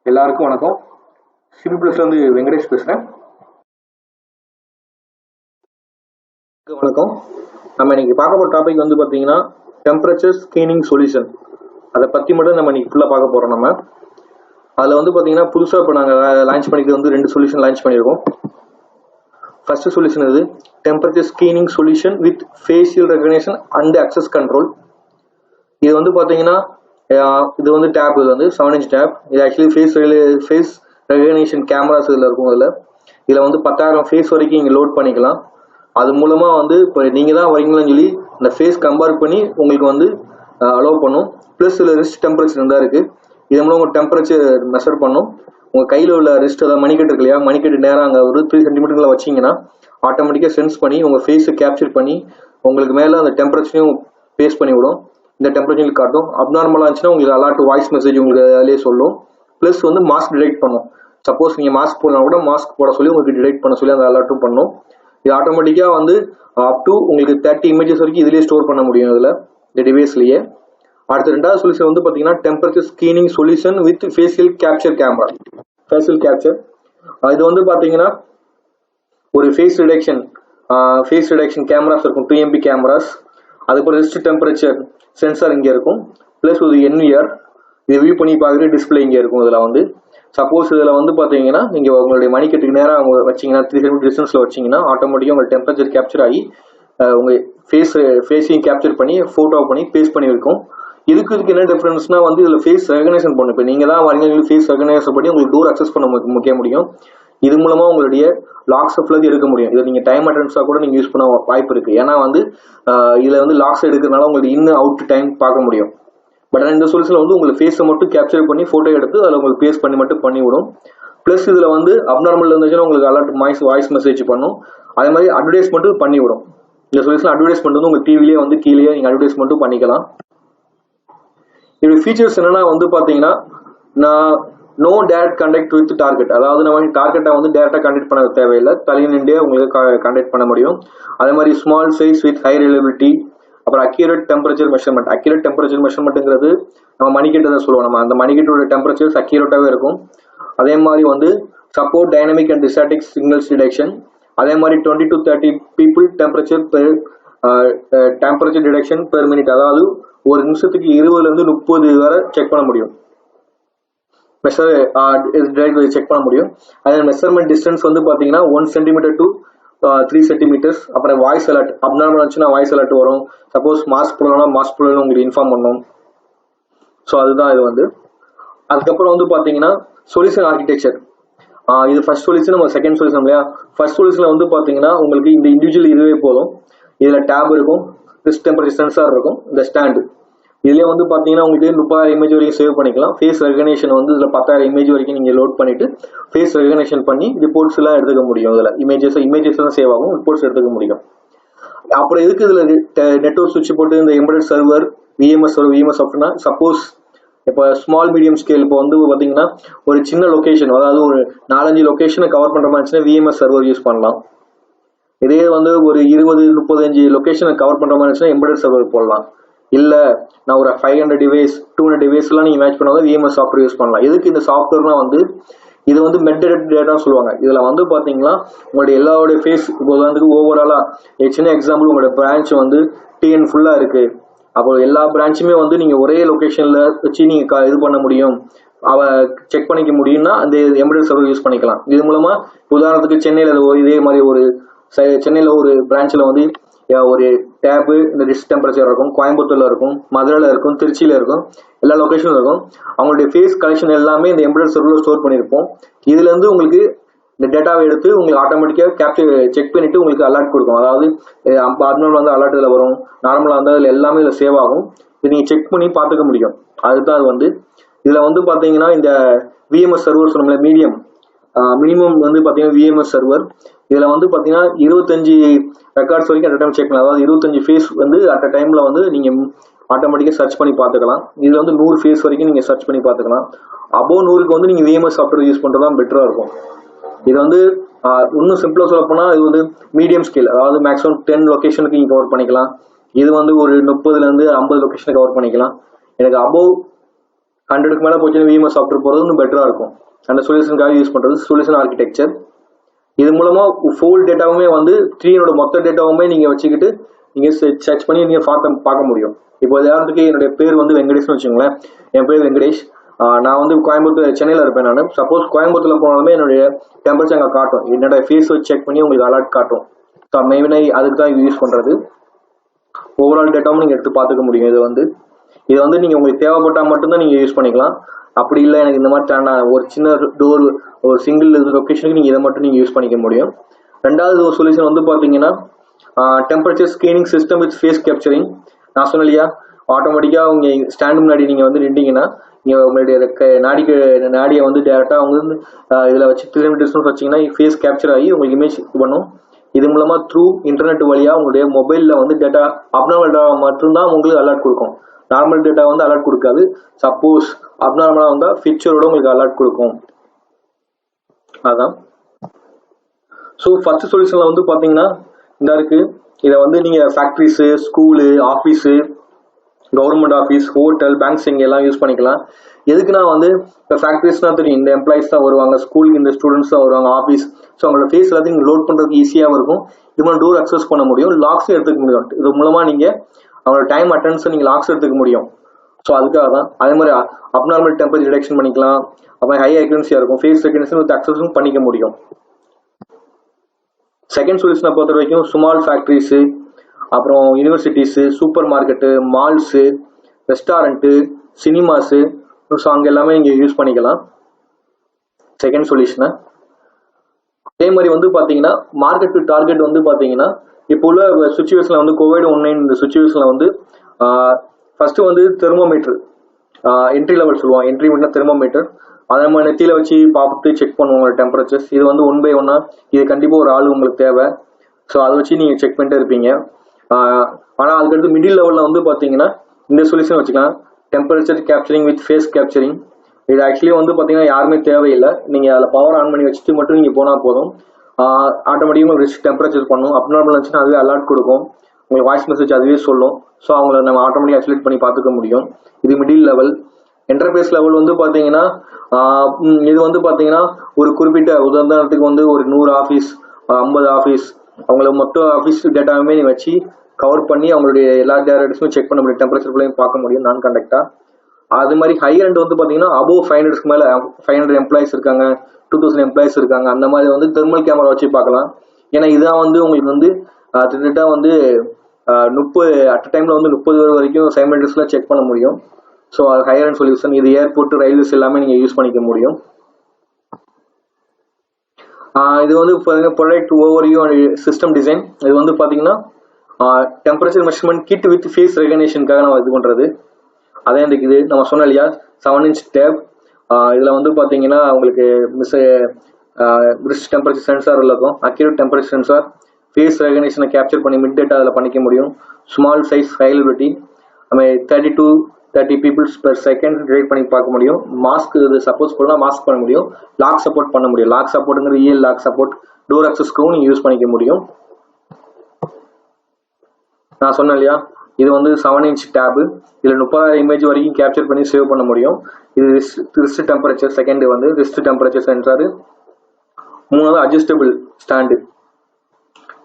எல்லாருக்கும் வணக்கம். சிபி பிளஸ்ல இருந்து வெங்கடேஷ் பேசுறேன். வணக்கம். நம்ம இன்னைக்கு பார்க்க போற டாபிக் வந்து பாத்தீங்கன்னா டெம்பரேச்சர் ஸ்கேனிங் சொல்யூஷன். அதை பத்தி மட்டும் நம்ம இன்னைக்கு ஃபுல்லா பார்க்க போறோம். நம்ம அதுல வந்து பாத்தீங்கன்னா புதுசா இப்போ நாங்க லான்ச் பண்ணிக்கிறது வந்து 2 சொல்யூஷன் லான்ச் பண்ணியிருக்கோம். ஃபர்ஸ்ட் சொல்யூஷன் இது temperature scanning solution with facial recognition and access control. இது வந்து பாத்தீங்கன்னா இது வந்து டேப், இது வந்து 7-inch டேப். இது ஆக்சுவலி ஃபேஸ் ரெகக்னிஷன் கேமராஸ் இதில் இருக்கும். இதில் வந்து 10,000 ஃபேஸ் வரைக்கும் இங்கே லோட் பண்ணிக்கலாம். அது மூலமாக வந்து இப்போ நீங்கள் தான் வரீங்களான்னு சொல்லி இந்த ஃபேஸ் கம்பேர் பண்ணி உங்களுக்கு வந்து அலோவ் பண்ணும். ப்ளஸ் இதில் ரிஸ்ட் டெம்பரேச்சர் இருந்தால் இருக்குது. இது மூலம் உங்கள் டெம்பரேச்சர் மெஷர் பண்ணும். உங்கள் கையில் உள்ள ரிஸ்ட், அதாவது மணிக்கட்டு இருக்கு இல்லையா, மணிக்கட்டு நேரம் அங்கே ஒரு 3 சென்டிமீட்டரில் வச்சிங்கன்னா ஆட்டோமேட்டிக்காக சென்ஸ் பண்ணி உங்கள் ஃபேஸை கேப்சர் பண்ணி உங்களுக்கு மேலே அந்த டெம்பரேச்சரையும் பேஸ் பண்ணி விடும். இந்த டெம்பரேச்சர் காட்டும். அப்நார்மலாக இருந்துச்சுன்னா உங்களுக்கு அலர்ட் வாய்ஸ் மெசேஜ் உங்களுக்கு அதிலே சொல்லும். ப்ளஸ் வந்து மாஸ்க் டிடெக்ட் பண்ணும். சப்போஸ் நீங்கள் மாஸ்க் போடலாம் கூட மாஸ்க் போட சொல்லி உங்களுக்கு டிடெக்ட் பண்ண சொல்லி அந்த அலர்ட்டும் பண்ணும். இது ஆட்டோமேட்டிக்காக வந்து அப் டு உங்களுக்கு 30 இமேஜஸ் வரைக்கும் இதிலே ஸ்டோர் பண்ண முடியும் இதில் இந்த டிவைஸ்லேயே. அடுத்த 2வது சொல்யூஷன் வந்து பார்த்தீங்கன்னா temperature scanning solution with facial capture camera. Facial capture இது வந்து பார்த்தீங்கன்னா ஒரு ஃபேஸ் ரிடக்ஷன் கேமராஸ் இருக்கும், 2 MP கேமராஸ். அதுக்கப்புறம் ரிஸ்ட் டெம்பரேச்சர் சென்சார் இங்கே இருக்கும். ப்ளஸ் ஒரு NVR இதை வியூ பண்ணி பார்க்குற டிஸ்பிளே இங்கே இருக்கும். இதில் வந்து சப்போஸ் இதில் வந்து பார்த்தீங்கன்னா நீங்கள் உங்களுடைய மணிக்கட்டுக்கு நேராக அவங்க வச்சிங்கன்னா 3 சென்டிமீட்டர் டிஸ்டன்ஸில் வச்சிங்கன்னா ஆட்டோமேட்டிக்காக உங்கள் டெம்பரேச்சர் கேப்சர் ஆகி உங்கள் ஃபேஸையும் கேப்சர் பண்ணி ஃபோட்டோ பண்ணி பேஸ்ட் பண்ணி இருக்கும். இதுக்கு என்ன டிஃப்ரென்ஸ்னா வந்து இதில் ஃபேஸ் ரெகக்னிஷன் பண்ணும். இப்போ நீங்கள் தான் வரீங்க, ஃபேஸ் ரெகக்னிஷன் பண்ணி உங்களுக்கு டோர் அக்சஸ் பண்ண முடியும். இது மூலமா உங்களுடைய லாக்ஸ் ஃபுல்லாக எடுக்க முடியும். இதை நீங்கள் டைம் அட்டன்ஸாக கூட நீங்கள் யூஸ் பண்ண வாய்ப்பு இருக்கு. ஏன்னா வந்து இதில் வந்து லாக்ஸ் எடுக்கிறதுனால உங்களுக்கு இன்னும் அவுட் டைம் பார்க்க முடியும். பட் ஆனால் இந்த சொல்யூஷனில் வந்து உங்களுக்கு ஃபேஸை மட்டும் கேப்சர் பண்ணி ஃபோட்டோ எடுத்து அதில் உங்களுக்கு பேஸ்ட் பண்ணி மட்டும் பண்ணி விடும். ப்ளஸ் இதில் வந்து அப்நார்மல் இருந்துச்சுன்னா உங்களுக்கு அலர்ட் வாய்ஸ் மெசேஜ் பண்ணும். அதே மாதிரி அட்வர்டைஸ்மெண்ட்டும் பண்ணி விடும். இந்த சொல்யூஷன் அட்வர்டைஸ்மெண்ட் வந்து உங்கள் டிவிலேயே வந்து கீழே நீங்கள் அட்வர்டைஸ்மெண்ட்டும் பண்ணிக்கலாம். இதோட ஃபீச்சர்ஸ் என்னன்னா வந்து பார்த்தீங்கன்னா no direct contact with target. அதாவது நம்ம டார்கெட்டை வந்து டைரக்டாக கண்டக்ட் பண்ண தேவையில்லை, தள்ளி நின்றே உங்களுக்கு கண்டக்ட் பண்ண முடியும். அதே மாதிரி small size with high reliability. அப்புறம் அக்யூரேட் டெம்பரேச்சர் மெஷர்மெண்ட்டுங்கிறது நம்ம மணிக்கட்டு தான் சொல்லுவோம். நம்ம அந்த மணிக்கட்டோட டெம்பரேச்சர்ஸ் அக்யூரேட்டாகவே இருக்கும். அதே மாதிரி வந்து support dynamic and static signals detection. அதே மாதிரி 20 to 30 people temperature detection per minute. அதாவது ஒரு நிமிஷத்துக்கு 20 to 30 வரை செக் பண்ண முடியும். செக் பண்ண முடியும். அதே மெஷர்மெண்ட் டிஸ்டன்ஸ் வந்து பார்த்தீங்கன்னா 1 centimeter to 3 centimeters. அப்புறம் வாய்ஸ் அலர்ட், அப்நார்மல் இருந்துச்சுன்னா வாய்ஸ் அலர்ட் வரும். சப்போஸ் மாஸ்க் போடலாம், மாஸ்க் போடலாம் உங்களுக்கு இன்ஃபார்ம் பண்ணும். ஸோ அதுதான் இது வந்து. அதுக்கப்புறம் வந்து பார்த்தீங்கன்னா சொல்யூஷன் ஆர்கிடெக்சர். இது ஃபர்ஸ்ட் சொல்யூஷன், நம்ம செகண்ட் சொல்யூஷன் இல்லையா. ஃபர்ஸ்ட் சொல்யூஷன்ல வந்து பார்த்தீங்கன்னா உங்களுக்கு இந்த இண்டிவிஜுவல் இதுவே போதும். இதில் டேப் இருக்கும், ரிஸ்ட் டெம்பரேச்சர் சென்சார் இருக்கும், இந்த ஸ்டாண்டு. இதுலேயே வந்து பார்த்தீங்கன்னா உங்களுக்கு 30,000 இமேஜ் வரைக்கும் சேவ் பண்ணிக்கலாம். ஃபேஸ் ரெகக்னிஷன் வந்து இதில் 10,000 இமேஜ் வரைக்கும் நீங்கள் லோட் பண்ணிட்டு ஃபேஸ் ரெகக்னிஷன் பண்ணி ரிப்போர்ட்ஸ் எல்லாம் எடுத்துக்க முடியும். இதில் இமேஜஸ் எல்லாம் சேவ் ஆகும், ரிப்போர்ட்ஸ் எடுத்துக்க முடியும். அப்புறம் எதுக்கு இதில் நெட்வொர்க் சுவிட்ச் போட்டு இந்த எம்பெடட் சர்வர் VMS சாஃப்ட்வேர்னா, சப்போஸ் இப்போ ஸ்மால் மீடியம் ஸ்கேல் இப்போ வந்து பார்த்தீங்கன்னா ஒரு சின்ன லொக்கேஷன், அதாவது ஒரு 4-5 லொக்கேஷனை கவர் பண்ணுற மாதிரி இருந்துச்சுன்னா VMS சர்வர் யூஸ் பண்ணலாம். இதே வந்து ஒரு 20-35 லொக்கேஷனை கவர் பண்ணுற மாதிரி இருந்துச்சுன்னா எம்பெடட் சர்வர் போடலாம். இல்லை நான் ஒரு 500 டிவைஸ் 200 டிவைஸ்லாம் நீங்கள் மேட்ச் பண்ணாதான் VMS சாஃப்ட்வேர் யூஸ் பண்ணலாம். எதுக்கு இந்த சாஃப்ட்வேர்னா வந்து இது வந்து மெட்டட் டேட்டான்னு சொல்லுவாங்க. இதில் வந்து பார்த்தீங்கன்னா உங்களுடைய எல்லாருடைய ஃபேஸ் இப்போ வந்து ஓவராலாக சின்ன எக்ஸாம்பிள் உங்களோட பிரான்ச் வந்து TN ஃபுல்லாக இருக்குது. அப்போ எல்லா பிரான்ச்சுமே வந்து நீங்கள் ஒரே லொக்கேஷனில் வச்சு நீங்கள் இது பண்ண முடியும், செக் பண்ணிக்க முடியும்னா அந்த எம்பெடட் சர்வர் யூஸ் பண்ணிக்கலாம். இது மூலமாக உதாரணத்துக்கு சென்னையில் இதே மாதிரி சென்னையில் ஒரு பிரான்ச்சில் வந்து ஒரு டேப்பு இந்த ரிஸ்ட் டெம்பரேச்சர் இருக்கும், கோயம்புத்தூர்ல இருக்கும், மதுரையில் இருக்கும், திருச்சியில் இருக்கும், எல்லா லொக்கேஷனும் இருக்கும். அவங்களுடைய ஃபேஸ் கலெக்ஷன் எல்லாமே இந்த எம்பெடட் சர்வரில் ஸ்டோர் பண்ணியிருப்போம். இதுலேருந்து உங்களுக்கு இந்த டேட்டாவை எடுத்து உங்களுக்கு ஆட்டோமேட்டிக்காக செக் பண்ணிட்டு உங்களுக்கு அலர்ட் கொடுக்கும். அதாவது அப்நார்மல் வந்து அலர்ட் இதில் வரும், நார்மலாக இருந்தால் இதில் எல்லாமே இதில் சேவ் ஆகும். இது நீங்கள் செக் பண்ணி பார்த்துக்க முடியும். அதுதான் அது வந்து. இதில் வந்து பார்த்தீங்கன்னா இந்த VMS சர்வர் சொன்னோம்ல, மினிமம் வந்து பார்த்தீங்கன்னா VMS சர்வர் இதில் வந்து பார்த்தீங்கன்னா 25 ரெக்கார்ட்ஸ் வரைக்கும் அட் டைம் செக் பண்ணலாம். அதாவது 25 ஃபேஸ் வந்து அட் அ டைமில் வந்து நீங்கள் ஆட்டோமேட்டிக்காக சர்ச் பண்ணி பார்த்துக்கலாம். இதில் வந்து 100 ஃபேஸ் வரைக்கும் நீங்கள் சர்ச் பண்ணி பார்த்துக்கலாம். அபோவ் 100க்கு வந்து நீங்கள் VMS சாஃப்ட்வேர் யூஸ் பண்ணுறது தான் பெட்டராக இருக்கும். இது வந்து இன்னும் சிம்பிளாக சொல்ல போனால் இது வந்து மீடியம் ஸ்கேல், அதாவது மேக்ஸிமம் 10 லொக்கேஷனுக்கு நீங்கள் கவர் பண்ணிக்கலாம். இது வந்து ஒரு 30-50 லொக்கேஷனை கவர் பண்ணிக்கலாம். எனக்கு அபோவ் 100க்கு மேலே போச்சுன்னா விஎம்எஸ் சாஃப்ட்வேர் போகிறது இன்னும் பெட்டராக இருக்கும். அந்த சொல்யூஷனுக்காக யூஸ் பண்ணுறது சொல்யூஷன் ஆர்கிடெக்சர். இது மூலமாக ஃபுல் டேட்டாவுமே வந்து ட்ரீனோட மொத்த டேட்டாவுமே நீங்கள் வச்சுக்கிட்டு நீங்கள் சர்ச் பண்ணி நீங்கள் பார்க்க முடியும். இப்போ உதாரணத்துக்கு என்னுடைய பேர் வந்து வெங்கடேஷ்னு வச்சுங்களேன். என் பேர் வெங்கடேஷ். நான் வந்து கோயம்புத்தூர் சென்னையில் இருப்பேன். நான் சப்போஸ் கோயம்புத்தூரில் போனாலுமே என்னுடைய டெம்பரேச்சர் அங்கே காட்டும். என்னோட ஃபேஸ் வச்சு செக் பண்ணி உங்களுக்கு அலர்ட் காட்டும். ஸோ மெயினாக அதுக்கு தான் இது யூஸ் பண்ணுறது. ஓவரால் டேட்டாவும் நீங்கள் எடுத்து பார்த்துக்க முடியும். இது வந்து நீங்கள் உங்களுக்கு தேவைப்பட்டால் மட்டும்தான் நீங்கள் யூஸ் பண்ணிக்கலாம். அப்படி இல்லை எனக்கு இந்த மாதிரி ஒரு சின்ன டோர் ஒரு சிங்கிள் லொக்கேஷனுக்கு நீங்கள் இதை மட்டும் நீங்கள் யூஸ் பண்ணிக்க முடியும். ரெண்டாவது ஒரு சொல்யூஷன் வந்து பார்த்தீங்கன்னா temperature scanning system with face capturing. நான் சொன்னேன் இல்லையா, ஆட்டோமேட்டிக்காக உங்கள் ஸ்டாண்டு முன்னாடி நீங்கள் வந்து நின்றீங்கன்னா நீங்கள் உங்களுடைய நாடியை வந்து டேரெக்டாக அவங்க வந்து இதில் வச்சு 3 டிஸ்டன்ஸ் வச்சிங்கன்னா ஃபேஸ் கேப்சர் ஆகி உங்களுக்கு இமேஜ் இது பண்ணும். இது மூலமாக த்ரூ இன்டர்நெட் வழியாக உங்களுடைய மொபைலில் வந்து டேட்டா அப்நார்மல் டேட்டா மட்டும்தான் உங்களுக்கு அலர்ட் கொடுக்கும். நார்மல் டேட்டா வந்து அலர்ட் கொடுக்காது. சப்போஸ் அப்நார்மலாக வந்தால் ஃபிக்சரோட உங்களுக்கு அலர்ட் கொடுக்கும். அதான். ஸோ ஃபர்ஸ்ட் சொல்யூஷனில் வந்து பார்த்தீங்கன்னா இந்த இருக்குது. இதை வந்து நீங்கள் factories, school, office, government office, hotel, banks இங்கே எல்லாம் யூஸ் பண்ணிக்கலாம். எதுக்குன்னா வந்து இப்போ ஃபேக்ட்ரிஸ்னா தெரியும், இந்த எம்ப்ளாயிஸ் தான் வருவாங்க, ஸ்கூலுக்கு இந்த ஸ்டூடெண்ட்ஸ் தான் வருவாங்க, ஆஃபீஸ். ஸோ அவங்களோட ஃபேஸ் எல்லாத்தையும் நீங்கள் லோட் பண்ணுறதுக்கு ஈஸியாகவும் இருக்கும். இது மூலம் டோர் அக்சஸ் பண்ண முடியும், லாக்ஸும் எடுத்துக்க முடியும். இது மூலமாக நீங்கள் அவங்களோட டைம் அட்டெண்டன்ஸை நீங்கள் லாக்ஸ் எடுத்துக்க முடியும். ஸோ அதுக்காக தான். அதே மாதிரி அப்நார்மல் டெம்பரேச்சர் டிடெக்ஷன் பண்ணிக்கலாம். அப்புறம் ஹை அக்யூரன்சியாக இருக்கும். ஃபேஸ் ரெகக்னிஷன் வித் அக்சஸும் பண்ணிக்க முடியும். செகண்ட் சொல்யூஷனை பொறுத்த வரைக்கும் ஸ்மால் ஃபேக்ட்ரிஸு, அப்புறம் universities, super market, malls, restaurant, cinemas, so அங்கே எல்லாமே இங்கே யூஸ் பண்ணிக்கலாம் செகண்ட் சொல்யூஷனை. அதே மாதிரி வந்து பார்த்தீங்கன்னா மார்க்கெட் டு டார்கெட் வந்து பார்த்தீங்கன்னா இப்போ உள்ள சுச்சுவேஷனில் வந்து COVID-19 இந்த சுச்சுவேஷனில் வந்து ஃபர்ஸ்ட் வந்து தெர்மோமீட்டர் என்ட்ரி லெவல் சொல்லுவோம். என்ட்ரி மீட்டர் தெர்மோமீட்டர் அதை நம்ம நெத்தியில் வச்சு பார்த்துட்டு செக் பண்ணுவோம் டெம்பரேச்சர்ஸ். இது வந்து 1 by 1 இது கண்டிப்பாக ஒரு ஆள் உங்களுக்கு தேவை. ஸோ அதை வச்சு நீங்கள் செக் பண்ணிட்டே இருப்பீங்க. ஆனால் அதுக்கடுத்து மிடில் லெவலில் வந்து பார்த்தீங்கன்னா இந்த சொல்யூஷன் வச்சுக்கலாம், temperature capturing with face capturing. இது ஆக்சுவலி வந்து பார்த்தீங்கன்னா யாருமே தேவையில்லை. நீங்கள் அதில் பவர் ஆன் பண்ணி வச்சுட்டு மட்டும் நீங்கள் போனால் போதும். ஆட்டோமேட்டிக்காக உங்களுக்கு டெம்பரேச்சர் பண்ணும். அப்நார்மல் இருந்துச்சுன்னா அதுவே அலர்ட் கொடுக்கும். உங்களுக்கு வாய்ஸ் மெசேஜ் அதுவே சொல்லும். ஸோ அவங்கள நம்ம ஆட்டோமேட்டிக்காக செலக்ட் பண்ணி பார்த்துக்க முடியும். இது மிடில் லெவல். என்டர்பிரைஸ் லெவல் வந்து பார்த்தீங்கன்னா இது வந்து பார்த்தீங்கன்னா ஒரு குறிப்பிட்ட உதாரணத்துக்கு வந்து ஒரு 100 ஆஃபீஸ், 50 ஆஃபீஸ், அவங்கள மொத்தம் ஆஃபீஸ் டேட்டாவுமே நீ வச்சு கவர் பண்ணி அவங்களுடைய எல்லா டேரக்டர்ஸுமே செக் பண்ண முடியும். டெம்பரேச்சர் பிள்ளையும் பார்க்க முடியும் நான் கண்டக்டாக. அது மாதிரி ஹை அண்ட் வந்து பார்த்தீங்கன்னா அபோவ் 500க்கு மேலே 500 எம்ப்ளாயிஸ் இருக்காங்க, 2000 எம்ப்ளாயிஸ் இருக்காங்க. அந்த மாதிரி வந்து தெர்மல் கேமரா வச்சு பார்க்கலாம். ஏன்னா இதான் வந்து உங்களுக்கு வந்து கிட்டத்தட்ட வந்து 30 அட் டைமில் வந்து 30 பேர் வரைக்கும் சைமல்டேனியஸில் செக் பண்ண முடியும். ஸோ அது ஹையர் அண்ட் சொல்யூஷன். இது ஏர்போர்ட், ரயில்வேஸ் எல்லாமே நீங்கள் யூஸ் பண்ணிக்க முடியும். இது வந்து product overview and system design. இது வந்து பார்த்தீங்கன்னா temperature measurement kit with face ரெகக்னிஷனுக்காக நம்ம இது பண்ணுறது. அதே இது நம்ம சொன்னோம் இல்லையா 7-inch டேப். இதில் வந்து பார்த்தீங்கன்னா உங்களுக்கு ரிஸ்ட் டெம்பரேச்சர் சென்சார் இருக்கும், அக்யூரேட் டெம்பரேச்சர் சென்சார், ஃபேஸ் ரெகக்னிஷனை கேப்சர் பண்ணி மிட் டேட்டா அதில் பண்ணிக்க முடியும். ஸ்மால் சைஸ் ஃபைலபிலிட்டி, நம்ம 30 to 30 peoples per second rate பண்ணி பார்க்க முடியும். மாஸ்க் இது சப்போஸ் பண்ணால் மாஸ்க் பண்ண முடியும். லாக் சப்போர்ட் பண்ண முடியும். லாக் சப்போர்ட்டுங்கிறது இஎல் லாக் சப்போர்ட். டோர் அக்சஸ்க்கும் நீங்கள் யூஸ் பண்ணிக்க முடியும். நான் சொன்னேன் இல்லையா இது வந்து 7-inch டேபு. இதில் 30,000 இமேஜ் வரைக்கும் கேப்சர் பண்ணி சேவ் பண்ண முடியும். இது ரிஸ்ட் டெம்பரேச்சர். செகண்ட் வந்து ரிஸ்ட் டெம்பரேச்சர் சென்சாரு. 3வது அட்ஜஸ்டபிள் ஸ்டாண்டு.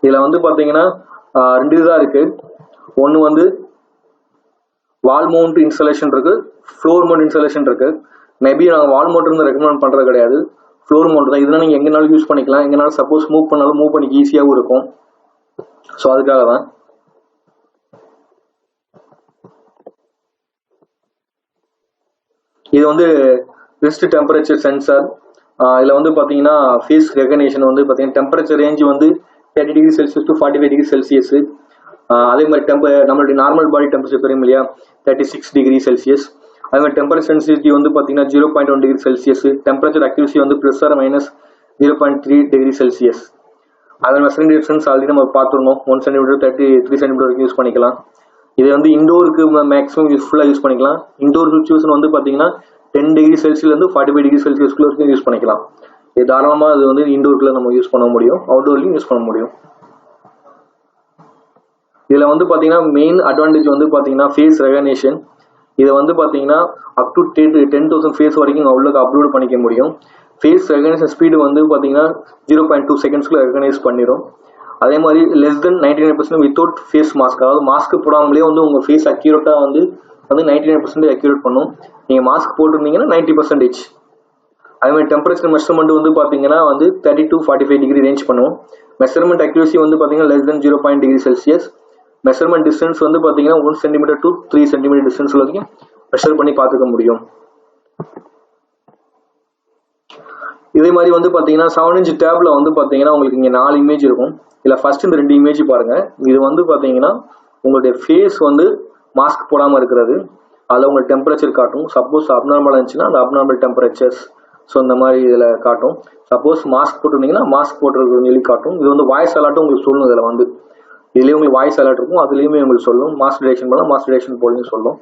இதில் வந்து பார்த்தீங்கன்னா 2 இதுதான் இருக்குது. ஒன்று வந்து வால் மவுண்ட் இன்ஸ்டாலேஷன் இருக்குது, ஃப்ளோர் மவுண்ட் இன்ஸ்டாலேஷன் இருக்குது. மேபி நாங்கள் வால் மவுண்ட் வந்து ரெக்கமெண்ட் பண்ணுறது கிடையாது, ஃப்ளோர் மவுண்ட் தான். இதெல்லாம் நீங்கள் எங்கேனாலும் யூஸ் பண்ணிக்கலாம். எங்கேனாலும் சப்போஸ் மூவ் பண்ணாலும் மூவ் பண்ணிக்க ஈஸியாகவும் இருக்கும். ஸோ அதுக்காக தான். இது வந்து ரிஸ்ட் டெம்பரேச்சர் சென்சார். இதில் வந்து பார்த்தீங்கன்னா ஃபேஸ் ரெகக்னிஷன் வந்து பார்த்தீங்கன்னா டெம்பரேச்சர் ரேஞ்ச் வந்து 30 degree Celsius to 45 degree Celsius. அதே மாதிரி நம்மளுடைய நார்மல் பாடி டெம்பரேச்சர் தெரியும் இல்லையா 36 டிகிரி செல்சியஸ். அதே மாதிரி டெம்பரேச்சர் சென்சிட்டிவிட்டி வந்து பார்த்தீங்கன்னா 0.1 டிகிரி செல்சியஸ். டெம்பரேச்சர் அக்யூரசி வந்து +−0.3 டிகிரி செல்சியஸ். அதே மாதிரி மெஷரிங் டிஸ்டன்ஸ் ஆல்ரெடி நம்ம பார்த்துருந்தோம். 1 சென்டிமீட்டர் 33 சென்டிமீட்டர் வரைக்கும் யூஸ் பண்ணிக்கலாம். இது வந்து இண்டோருக்கு மேக்ஸிமம் யூஸ்ஃபுல்லாக யூஸ் பண்ணிக்கலாம். இண்டோர் சுச்சுவேஷன் வந்து பார்த்தீங்கன்னா 10 டிகிரி செல்சியஸ்லேருந்து 45 டிகிரி செல்சியஸ்க்குள்ள வரைக்கும் யூஸ் பண்ணிக்கலாம். இது தாராளமாக அது வந்து இண்டோருக்குள்ள நம்ம யூஸ் பண்ண முடியும், அவுட்டோர்லையும் யூஸ் பண்ண முடியும். இதில் வந்து பார்த்தீங்கன்னா மெயின் அட்வான்டேஜ் வந்து பார்த்தீங்கன்னா ஃபேஸ் ரெகக்னிஷன். இதை வந்து பார்த்தீங்கன்னா அப் டு 10,000 ஃபேஸ் வரைக்கும் உள்ள அப்லோட் பண்ணிக்க முடியும். ஃபேஸ் ரெகனைசேஷன் ஸ்பீடு வந்து பார்த்தீங்கன்னா 0.2 செகண்ட்ஸ்க்குள்ள ரெகனைஸ் பண்ணிடும். அதே மாதிரி less than 99% without face mask, அதாவது மாஸ்க் போடாமலே வந்து உங்கள் ஃபேஸ் அக்யூரேட்டாக வந்து 99% அக்யூரேட் பண்ணும். நீங்கள் மாஸ்க் போட்டிருந்தீங்கன்னா 90%. அதே மாதிரி டெம்பரேச்சர் மெஷர்மெண்ட் வந்து பார்த்தீங்கன்னா வந்து 30 to 45 டிகிரி ரேஞ்ச் பண்ணுவோம். மெஷர்மெண்ட் அக்யூரசி வந்து பார்த்தீங்கன்னா less than 0.0 degree Celsius. Measurement distance வந்து பார்த்தீங்கன்னா 1 சென்டிமீட்டர் to 3 சென்டிமீட்டர் டிஸ்டன்ஸ் வரைக்கும் மெஷர் பண்ணி பார்த்துக்க முடியும். இதே மாதிரி வந்து பார்த்தீங்கன்னா 7 inch டேப்ல வந்து பார்த்தீங்கன்னா உங்களுக்கு இங்கே 4 இமேஜ் இருக்கும். இல்லை ஃபர்ஸ்ட் இந்த 2 இமேஜ் பாருங்க. இது வந்து பார்த்தீங்கன்னா உங்களுடைய ஃபேஸ் வந்து மாஸ்க் போடாமல் இருக்கிறது. அதில் உங்களுக்கு டெம்பரேச்சர் காட்டும். சப்போஸ் அப்நார்மலாக இருந்துச்சுன்னா அந்த அப்நார்மல் டெம்பரேச்சர்ஸ் ஸோ இந்த மாதிரி இதில் காட்டும். சப்போஸ் மாஸ்க் போட்டிருந்தீங்கன்னா மாஸ்க் போட்டிருக்குன்னு சொல்லி காட்டும். இது வந்து வாய்ஸ் அலர்ட்டும் உங்களுக்கு சொல்லணும். இதில் வந்து இதுலேயும் உங்களுக்கு வாய்ஸ் அலர்ட் இருக்கும், அதுலேயுமே உங்களுக்கு சொல்லும். மாஸ்க் டிடெக்ஷன் பண்ணால் மாஸ்க் டிடெக்ஷன் போலையும் சொல்லும்.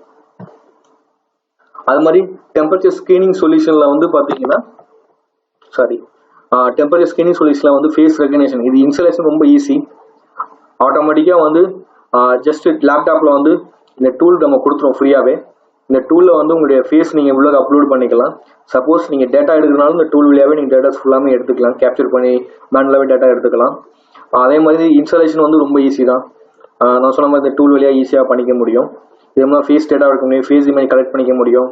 அது மாதிரி டெம்பரேச்சர் ஸ்கிரீனிங் சொல்யூஷனில் வந்து பார்த்தீங்கன்னா டெம்பரேச்சர் ஸ்கிரீனிங் சொல்யூஷனில் வந்து ஃபேஸ் ரெகனைசேஷன், இது இன்ஸ்டாலேஷன் ரொம்ப ஈஸி. ஆட்டோமேட்டிக்காக வந்து ஜஸ்ட் லேப்டாப்பில் வந்து இந்த டூல் நம்ம கொடுத்துருவோம் ஃப்ரீயாகவே. இந்த டூலில் வந்து உங்களுடைய ஃபேஸ் நீங்கள் உள்ள அப்லோட் பண்ணிக்கலாம். சப்போஸ் நீங்கள் டேட்டா எடுக்கிறனாலும் இந்த டூல் வழியாகவே நீங்கள் டேட்டாஸ் ஃபுல்லாமே எடுத்துக்கலாம், கேப்சர் பண்ணி மேனுவலாகவே டேட்டா எடுத்துக்கலாம். அதே மாதிரி இன்ஸ்டாலேஷன் வந்து ரொம்ப ஈஸி தான். நான் சொன்ன மாதிரி இந்த டூல் வழியாக ஈஸியாக பண்ணிக்க முடியும். இதே மாதிரி ஃபேஸ் டேட்டா எடுக்க முடியும், ஃபேஸ் இமேஜ் கலெக்ட் பண்ணிக்க முடியும்.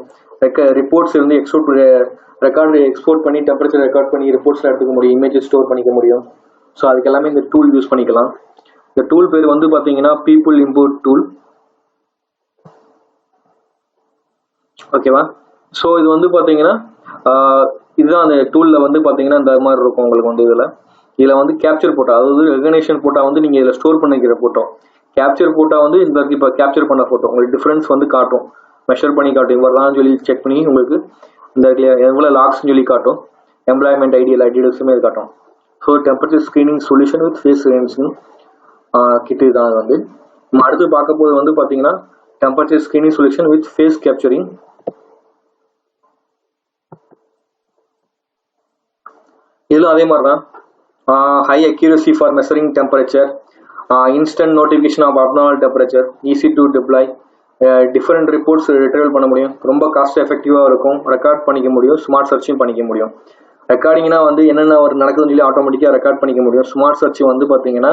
ரிப்போர்ட்ஸ் இருந்து எக்ஸ்போர்ட் பண்ணி டெம்பரேச்சர் ரெக்கார்ட் பண்ணி ரிப்போர்ட்ஸ்லாம் எடுத்துக்க முடியும், இமேஜஸ் ஸ்டோர் பண்ணிக்க முடியும். ஸோ அதுக்கு எல்லாமே இந்த டூல் யூஸ் பண்ணிக்கலாம். இந்த டூல் பேர் வந்து பார்த்தீங்கன்னா பீப்புள் இம்போர்ட் டூல். ஓகேவா? ஸோ இது வந்து பார்த்தீங்கன்னா இதுதான் அந்த டூலில் வந்து பார்த்தீங்கன்னா இந்த மாதிரி இருக்கும் உங்களுக்கு வந்து இதில் வந்து கேப்சர் போட்டோ, அதாவது ரெகனைசேஷன் போட்டோ வந்து நீங்கள் இதில் ஸ்டோர் பண்ணிக்கிற போட்டோ. கேப்சர் போட்டோ வந்து இந்த இப்போ கேப்சர் பண்ண போட்டோ உங்களுக்கு டிஃப்ரென்ஸ் வந்து காட்டும், மெஷர் பண்ணி காட்டும். இவ்வளோதான் சொல்லி செக் பண்ணி உங்களுக்கு இந்த எவ்வளோ லாக்ஸ்ன்னு சொல்லி காட்டும். எம்ப்ளாய்மெண்ட் ஐடி எல்லா டீடைல்ஸுமே காட்டும். So temperature screening solution with face recognition கிட்ட தான் வந்து நம்ம அடுத்து பார்க்க போது வந்து பார்த்தீங்கன்னா temperature screening solution with face capturing. இதில் அதே மாதிரி தான் high accuracy for measuring temperature, instant notification of abnormal temperature, easy to deploy, different reports retrieval பண்ண முடியும், ரொம்ப காஸ்ட் எஃபெக்டிவாக இருக்கும், ரெக்கார்ட் பண்ணிக்க முடியும், ஸ்மார்ட் சர்ச்சும் பண்ணிக்க முடியும். ரெக்கார்டிங்னா வந்து என்னென்ன ஒரு நடக்குதுன்னு சொல்லி ஆட்டோமேட்டிக்காக ரெக்கார்ட் பண்ணிக்க முடியும். ஸ்மார்ட் சர்ச் வந்து பார்த்தீங்கன்னா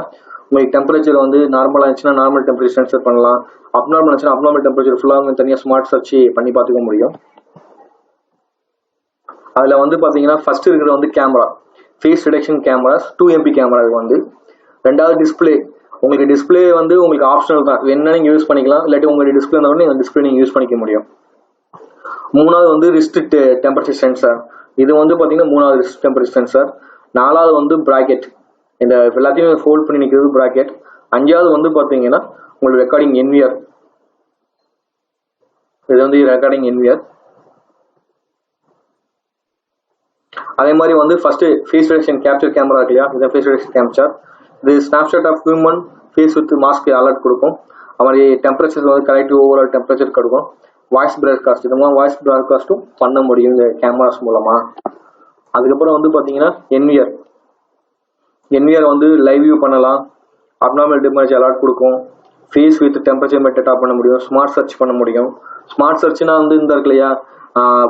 உங்களுக்கு டெம்பரேச்சர் வந்து நார்மலாக இருந்துச்சுன்னா நார்மல் டெம்பரேச்சர் சென்சர் பண்ணலாம், அப்நார்மல் இருந்துச்சுன்னா அப்நார்மல் டெம்பரேச்சர் ஃபுல்லாக தனியாக ஸ்மார்ட் சர்ச் பண்ணி பார்த்துக்க முடியும். அதில் வந்து பார்த்தீங்கன்னா ஃபர்ஸ்ட் இருக்கிற வந்து camera, face detection cameras 2 MP camera வந்து. ரெண்டாவது டிஸ்பிளே, உங்களுக்கு டிஸ்பிளே வந்து உங்களுக்கு ஆப்ஷனல் தான், என்ன நீங்கள் யூஸ் பண்ணிக்கலாம், இல்லாட்டி உங்களுக்கு டிஸ்பிளே இருந்தாலும் நீங்கள் டிஸ்பிளே நீங்கள் யூஸ் பண்ணிக்க முடியும். மூணாவது வந்து ரிஸ்ட் டெம்பரேச்சர் சென்சார், இது வந்து பார்த்தீங்கன்னா மூணாவது ரிஸ்ட் டெம்பரேச்சர் சென்சார். நாலாவது வந்து பிராக்கெட், இந்த எல்லாத்தையும் ஃபோல்ட் பண்ணி நிற்கிறது பிராக்கெட். அஞ்சாவது வந்து பார்த்தீங்கன்னா உங்களுக்கு ரெக்கார்டிங் என்விஆர், இது வந்து ரெக்கார்டிங் என்விஆர். அதே மாதிரி வந்து first face detection capture camera இருக்கு இல்லையா, இதை ஃபேஸ் டிடெக்ஷன் கேப்சர். இது snapshot of human face with mask alert கொடுக்கும். அது மாதிரி டெம்பரேச்சர் வந்து கரெக்டிவ் ஓவரால் டெம்பரேச்சர் கொடுக்கும். வாய்ஸ் ப்ராட்காஸ்ட், இந்த மாதிரி வாய்ஸ் ப்ராட்காஸ்ட்டும் பண்ண முடியும் இந்த கேமராஸ் மூலமா. அதுக்கப்புறம் வந்து பார்த்தீங்கன்னா என்விஆர் வந்து லைவ் வியூ பண்ணலாம், அப்நார்மல் டெம்பரேச்சர் அலர்ட் கொடுக்கும், ஃபேஸ் வித் டெம்பரேச்சர் மெட்டா பண்ண முடியும், ஸ்மார்ட் சர்ச் பண்ண முடியும். ஸ்மார்ட் சர்ச்னா வந்து இந்த இருக்கு இல்லையா,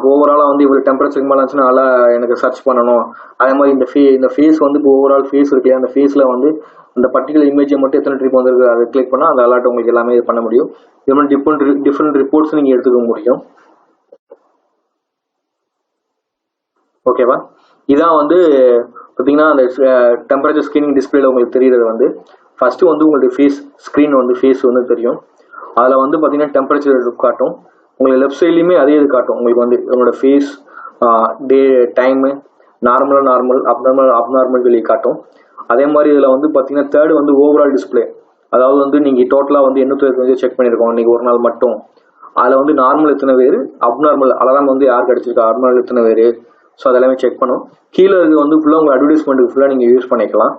ஓவராலாக வந்து இவ்வளோ டெம்பரேச்சருக்கு மேலே இருந்துச்சுன்னா அதெல்லாம் எனக்கு சர்ச் பண்ணணும். அதே மாதிரி இந்த ஃபேஸ் வந்து இப்போ ஓவரால் ஃபேஸ் இருக்கு இல்லையா, அந்த ஃபேஸில் வந்து அந்த பர்டிகுலர் இமேஜை மட்டும் எத்தனை ட்ரிப் வந்துருக்கு அதை கிளிக் பண்ணால் அந்த அலர்ட் உங்களுக்கு எல்லாமே பண்ண முடியும். இது மாதிரி டிஃப்ரெண்ட் ரிப்போர்ட்ஸ் நீங்கள் எடுத்துக்க முடியும். ஓகேவா? இதான் வந்து பார்த்தீங்கன்னா அந்த டெம்பரேச்சர் ஸ்கிரீனிங் டிஸ்பிளேல உங்களுக்கு தெரியுறது வந்து ஃபர்ஸ்ட் வந்து உங்களுடைய ஸ்க்ரீன் வந்து ஃபேஸ் வந்து தெரியும். அதில் வந்து பார்த்தீங்கன்னா டெம்பரேச்சர் காட்டும். உங்களுக்கு லெஃப்ட் சைட்லையுமே அதே இது காட்டும். உங்களுக்கு வந்து உங்களோட ஃபேஸ், டே, டைமு, நார்மல், அப்நார்மல் சொல்லி காட்டும். அதே மாதிரி இதில் வந்து பார்த்தீங்கன்னா தேர்டு வந்து ஓவரால் டிஸ்பிளே, அதாவது வந்து நீங்கள் டோட்டலாக வந்து 825 செக் பண்ணியிருக்கோம் இன்றைக்கி ஒரு நாள் மட்டும். அதில் வந்து நார்மல் எத்தனை பேர், அப்நார்மல் அலாம் வந்து யாருக்கு அடிச்சிருக்கா, அப்நார்மல் எத்தனை பேர், ஸோ அதெல்லாமே செக் பண்ணும். கீழே இருக்கிறது வந்து ஃபுல்லாக உங்கள் அட்வர்டைஸ்மெண்ட்டுக்கு ஃபுல்லாக நீங்கள் யூஸ் பண்ணிக்கலாம்,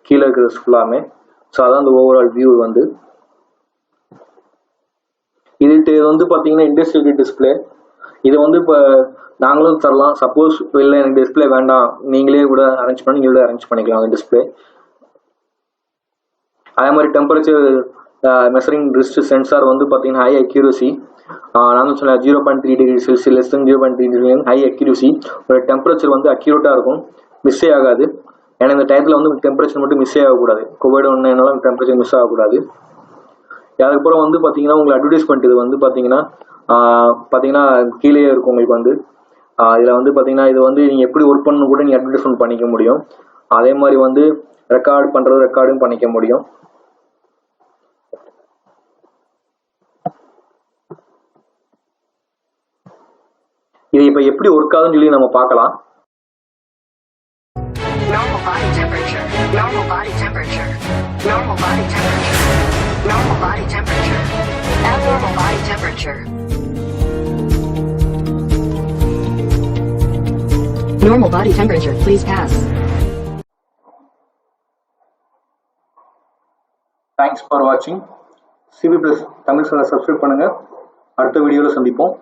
கீழே இருக்கிறது ஃபுல்லாமே. ஸோ அதான் அந்த ஓவரால் வியூ வந்து. இது வந்து பார்த்தீங்கன்னா இண்டஸ்ட்ரியல் டிஸ்பிளே, இதை வந்து இப்போ நாங்களும் தரலாம். சப்போஸ் இல்லை எனக்கு டிஸ்பிளே வேண்டாம், நீங்களே கூட அரேஞ்ச் பண்ணிக்கலாம் அந்த டிஸ்பிளே. அதே மாதிரி டெம்பரேச்சர் மெஷரிங் ரிஸ்ட் சென்சார் வந்து பார்த்தீங்கன்னா ஹை அக்யூரசி. நான் சொன்னேன் 0.3 degree Celsius less than 0.3 degree high accuracy. ஒரு டெம்பரேச்சர் வந்து அக்யூரேட்டாக இருக்கும், மிஸ்ஸே ஆகாது. ஏன்னா இந்த டைத்தில் வந்து டெம்பரேச்சர் மட்டும் மிஸ்ஸே ஆகக்கூடாது. கோவிட் ஒன்றுனால டெம்பரேச்சர் மிஸ் ஆகக்கூடாது. அதுக்கப்புறம் வந்து பார்த்தீங்கன்னா உங்களுக்கு அட்வர்டைஸ்மெண்ட் இது வந்து பார்த்தீங்கன்னா கீழே இருக்கும் உங்களுக்கு வந்து. இதில் வந்து பார்த்தீங்கன்னா இது வந்து நீங்கள் எப்படி ஒர்க் பண்ணணும் கூட நீங்கள் அட்வர்டைஸ்மெண்ட் பண்ணிக்க முடியும். அதே மாதிரி வந்து ரெக்கார்டும் பண்ணிக்க முடியும். இது இப்போ எப்படி ஒர்க் ஆகுதுன்னு சொல்லி நம்ம பார்க்கலாம். Normal body temperature. Normal body temperature. Normal body temperature. Normal body temperature. Abnormal body temperature. Normal body temperature. Please pass. Thanks for வாட்சிங். சிபி பிளஸ் தமிழ் சேனலை சப்ஸ்கிரைப் பண்ணுங்க. அடுத்த வீடியோவில் சந்திப்போம்.